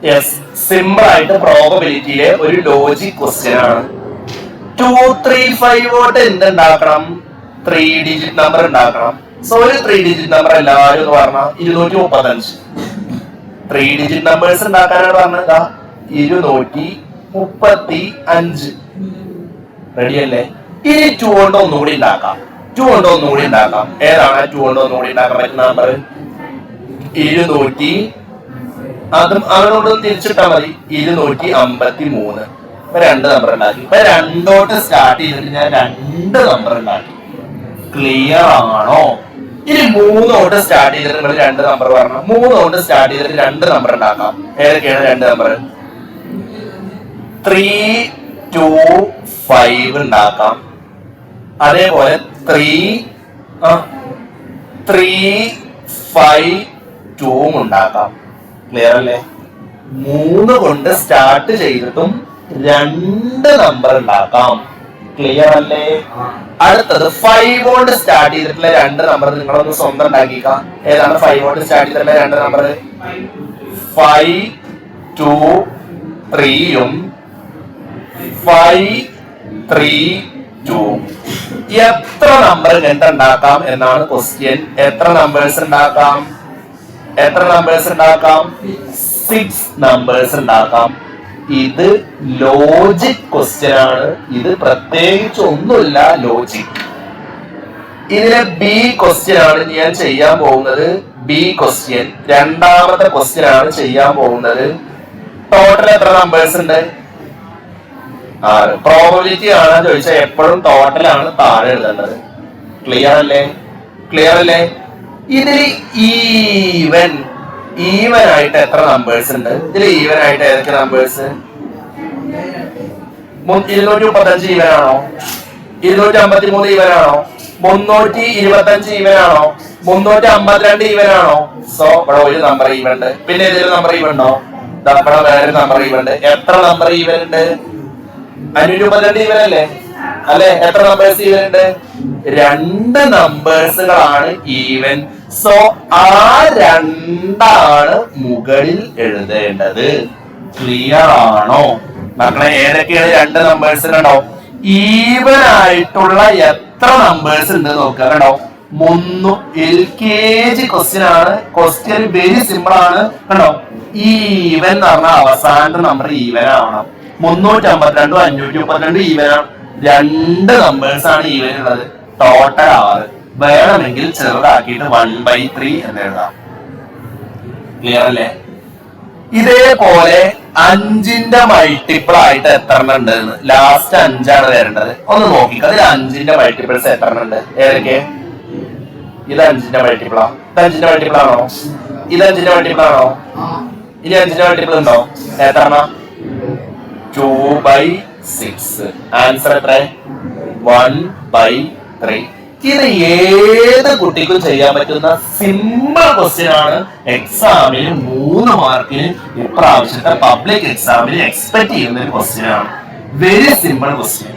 Yes, simple ആയിട്ട് പ്രോബബിലിറ്റിയിലെ ഒരു logic question ആണ്. 2, 3, 5 തൊട്ട് എന്തുണ്ടാക്കണം? 3 ഡിജിറ്റ് നമ്പർ ഉണ്ടാക്കണം. സോ ഒരു 3 ഡിജിറ്റ് നമ്പർ എല്ലാവരും എന്ന് പറഞ്ഞാൽ 235. 3 ഡിജിറ്റ് നമ്പേഴ്സ് ഉണ്ടാക്കാനാണ് പറഞ്ഞത് 235. റെഡി അല്ലേ? ഇനി 2 കൊണ്ട് ഒന്നുകൂടി ഉണ്ടാക്കാം. 2 കൊണ്ട് ഒന്നുകൂടി ഉണ്ടാക്കാം. ഏതാണ് 2 കൊണ്ട് ഒന്നുകൂടി ഉണ്ടാക്കാൻ പറ്റുന്ന നമ്പർ? 200. അതും അവനോട് തിരിച്ചിട്ടാ മതി. 253. രണ്ട് നമ്പർ ഉണ്ടാക്കി. ഇപ്പൊ 2 തൊട്ട് സ്റ്റാർട്ട് ചെയ്തിട്ട് ഞാൻ 2 നമ്പർ ഉണ്ടാക്കി. ക്ലിയർ ആണോ? ഇനി 3 തൊട്ട് സ്റ്റാർട്ട് ചെയ്തിട്ട് നിങ്ങൾ 2 നമ്പർ പറഞ്ഞു. 3 തൊട്ട് സ്റ്റാർട്ട് ചെയ്തിട്ട് 2 നമ്പർ ഉണ്ടാക്കാം. ഏതൊക്കെയാണ് 2 നമ്പർ? 3, 2, 5 ഉണ്ടാക്കാം. അതേപോലെ 3, 5, 2 ഉണ്ടാക്കാം. ക്ലിയർ അല്ലേ? 3 കൊണ്ട് സ്റ്റാർട്ട് ചെയ്തിട്ടും 2 നമ്പർ ഉണ്ടാക്കാം. ക്ലിയർ അല്ലേ? അടുത്തത് 5 കൊണ്ട് സ്റ്റാർട്ട് ചെയ്തിട്ടുള്ള 2 നമ്പർ നിങ്ങളൊന്ന് സ്വന്തം ഉണ്ടാക്കിക്കാം. ഏതാണ് 5 കൊണ്ട് സ്റ്റാർട്ട് ചെയ്തിട്ടുള്ള 2 നമ്പർ? 5, 2, 3യും 5, 3, 2. എത്ര നമ്പർ ഇങ്ങനത്തെ ഉണ്ടാക്കാം എന്നാണ് ക്വസ്റ്റ്യൻ. എത്ര നമ്പേഴ്സ് ഉണ്ടാക്കാം? 6 നമ്പേഴ്സ് ഉണ്ടാക്കാം. ഇത് ലോജിക് ക്വസ്റ്റ്യൻ ആണ്. ഇത് പ്രത്യേകിച്ച് ഒന്നുമില്ല, ലോജിക്. ഇതിലെ ബി ക്വസ്റ്റ്യൻ ആണ് ഞാൻ ചെയ്യാൻ പോകുന്നത്. ബി ക്വസ്റ്റ്യൻ രണ്ടാമത്തെ ക്വസ്റ്റ്യൻ ആണ് ചെയ്യാൻ പോകുന്നത്. ടോട്ടൽ എത്ര നമ്പേഴ്സ് ഉണ്ട്? 6. പ്രോബബിലിറ്റി കാണാൻ ചോദിച്ചാൽ എപ്പോഴും ടോട്ടൽ ആണ് താഴെ എഴുതേണ്ടത്. ക്ലിയർ അല്ലേ? ഇതിൽ ഈവൻ ആയിട്ട് എത്ര നമ്പേഴ്സ് ഉണ്ട്? ഇതിൽ ഈവൻ ആയിട്ട് ഏതൊക്കെ നമ്പേഴ്സ്? 235 ഈവൻ ആണോ? 253 ഈവൻ ആണോ? 325 ഈവൻ ആണോ? 352 ഈവൻ ആണോ? സോ ഇവിടെ ഒരു നമ്പർ ഈവൻ ഉണ്ട്. പിന്നെ ഏതെങ്കിലും നമ്പർ ഈവൻ ഉണ്ടോ? ഇവിടെ വേറെ നമ്പർ ഈവൻ ഉണ്ട്. എത്ര നമ്പർ ഈവൻ ഉണ്ട്? 532 ഈവൻ അല്ലേ? എത്ര നമ്പേഴ്സ് ഈവൻ ഉണ്ട്? 2 നമ്പേഴ്സുകളാണ് ഈവൻ. സോ ആ 2 മുകളിൽ എഴുതേണ്ടത്. ക്ലിയർ ആണോ മക്കളെ? ഏതൊക്കെയാണ് 2 നമ്പേഴ്സ്? കണ്ടോ, ഈവൻ ആയിട്ടുള്ള എത്ര നമ്പേഴ്സ് ഉണ്ട് നോക്കുക. കണ്ടോ, LKG ക്വസ്റ്റ്യൻ ആണ്. ക്വസ്റ്റ്യൻ വെരി സിമ്പിൾ ആണ്. കണ്ടോ, ഈവൻ എന്ന് പറഞ്ഞാൽ അവസാനത്തെ നമ്പർ ഈവൻ ആവണം. 352, 532 ഈവൻ ആണ്. 2 നമ്പേഴ്സ് ആണ് ഈവൻ ഉള്ളത്. ടോട്ടൽ 6. വേണമെങ്കിൽ ചെറുതാക്കിയിട്ട് 1/3 എന്ന് എഴുതാം. ക്ലിയർ അല്ലേ? ഇതേപോലെ 5ന്റെ മൾട്ടിപ്പിൾ ആയിട്ട് എത്ര ഉണ്ട്? ലാസ്റ്റ് 5 വരേണ്ടത്. ഒന്ന് നോക്കിക്ക. അതിൽ 5ന്റെ മൾട്ടിപ്പിൾസ് എത്ര ഉണ്ട്? ഏതൊക്കെ? ഇത് 5ന്റെ മൾട്ടിപ്പിളാ? ഇത് 5ന്റെ മൾട്ടിപ്പിൾ ആണോ? ഇത് 5ന്റെ മൾട്ടിപ്പിൾ ആണോ? ഇനി 5ന്റെ മൾട്ടിപ്പിൾ ഉണ്ടോ? എത്ര? 2/6. ആൻസർ എത്ര? 1/3. ഇത് ഏത് കുട്ടിക്കും ചെയ്യാൻ പറ്റുന്ന സിമ്പിൾ ക്വസ്റ്റ്യൻ ആണ്. എക്സാമിൽ 3 മാർക്കിന് ഇപ്രാവശ്യത്തെ പബ്ലിക് എക്സാമിൽ എക്സ്പെക്ട് ചെയ്യുന്ന ഒരു ക്വസ്റ്റ്യൻ ആണ്. Very simple question.